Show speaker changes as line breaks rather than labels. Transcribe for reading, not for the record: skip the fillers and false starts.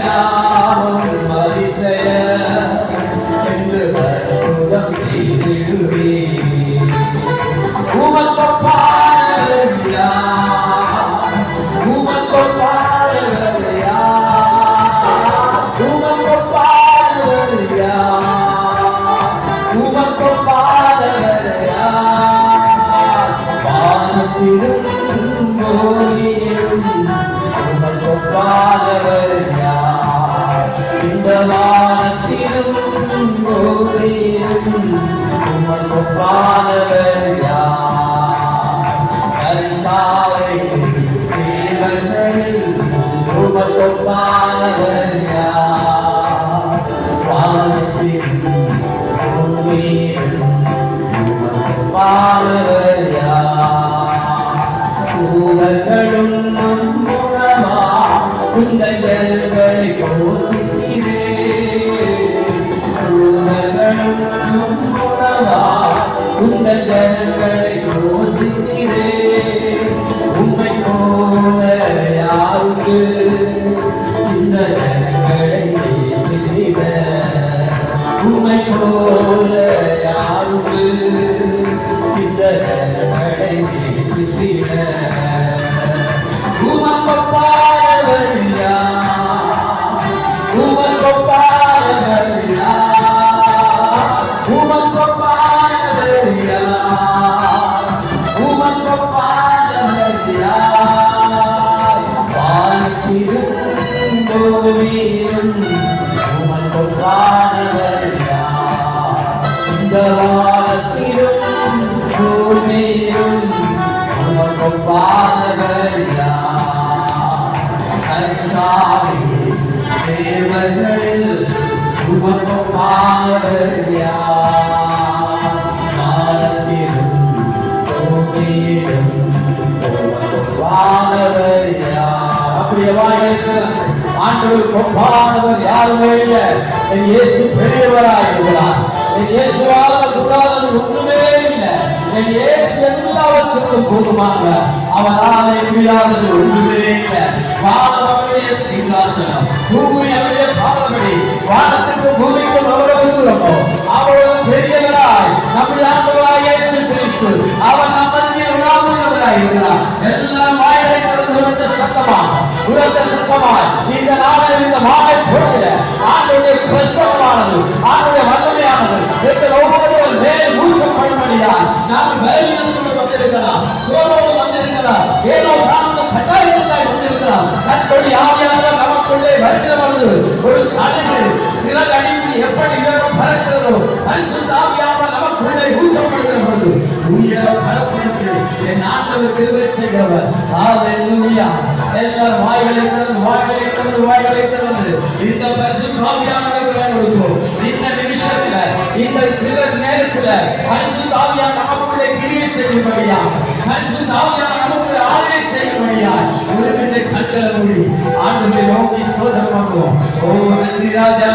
நாமம் அதிசய என்று அற்புதம் செய்திடுவே. உமக்கொப்பானவர் யார்? உமக்கொப்பானவர் யார்? உமக்கொப்பானவர் யார்? உமக்கொப்பானவர் யார்? வானத்திலும் பூமியிலும் உமக்கொப்பானவர் யார்? இந்த வானத்திலும் பூமியிலும் உமக்கொப்பானவர் யார்? கர்த்தாவே தேவர்களில் உமக்கொப்பானவர் யார்? வானத்திலும் பூமியிலும் உமக்கொப்பானவர் யார்? தூதர்களும் நம்முடமா உங்கள் ஜனங்களை போஷிக்கிறே. தூதர்களும் நம்முடமா உங்கள் ஜனங்களை போஷிக்கிறே. உம்மை போல யாருக்கு இந்த ஜனங்களை நேசித்திட? உம்மை போல யாருக்கு இந்த ஜனங்களை நேசித்திட? உமக்கொப்பானவர் யார்? உமக்கொப்பானவர் யார்? உமக்கொப்பானவர் யார்? உமக்கொப்பானவர் யார்? வானத்திலும் பூமியிலும் உமக்கொப்பானவர் யார்? இந்த வானத்திலும் பூமியிலும் உமக்கொப்பானவர் யார்? கர்த்தாவே தேவர்களில் உமக்கொப்பானவர் யார்? வானத்திலும் பூமியிலும் உமக்கொப்பானவர் யார்? அப்படியே வாய்களுக்கு ஆண்டவருக்கு ஒப்பானவர் யாருமே இல்லை. என் இயேசு பெரியவராய் இருக்கிறார். என் இயேசுவால கூடாதது ஒன்றுமே இல்லை. என் இயேசு எல்லாவற்றுக்கும் போதுமானவர். அவரால் முடியாதது ஒன்றுமே இல்லை. வானம் அவருடைய சிங்காசனம், பூமி அவருடைய பாதபடி. வானத்துக்கும் பூமிக்கும் எவ்வளவு தூரமோ அவ்வளவு பெரியவராய் நம்முடைய ஆண்டவராய் இயேசு கிறிஸ்து அவர் நம் மத்தியில் உலாவுகிறவராய் இருக்கிறார். எல்லாம் வாய்களை திறந்து உரத்த சத்தமாய் இந்த நாளில் இந்த மாலை பொழுதுல ஆண்டவருடைய பிரசன்னமானது, ஆண்டவருடைய வல்லமையானது எங்கள் ஒவ்வொருவர் மேல் ஊற்றப்படும்படியால் நாம் பலவீனத்தோடு வந்திருக்கலாம், சோர்வோடு வந்திருக்கலாம், ஏதோ காரணம் கட்டாயத்தாய் வந்திருக்கலாம். கர்த்தருடைய ஆவியானவர் நமக்குள்ளே வருகிற பொழுது ஒரு கழுகு சிறகு அடித்து எப்படி வேகம் பறக்கிறதோ பரிசுத்த ஆவியானவர் நமக்குள்ளே ஊற்றப்படுகிற பொழுது உயிரை பலப்படுத்தி என் ஆண்டவர் கிருபை செய்கிறவர். ஹல்லேலூயா. எல்லாரும் வாய்களை திறந்து இந்த பரிசுத்த ஆவியானவருக்கு கொடுப்போம். இந்த நிமிஷத்துல இந்த சில நேரத்துல பரிசுத்த ஆவியானவர் நமக்குள்ளே கிரியை செய்யும்படியா, பரிசுத்த ஆவியானவர் நமக்குள்ளே ஆளுகை செய்யும்படியா ஒரு விசை கண்களை மூடி ஆண்டவரை நோக்கி ஸ்தோத்திரம் பண்ணுவோம். ஓ நன்றி ராஜா.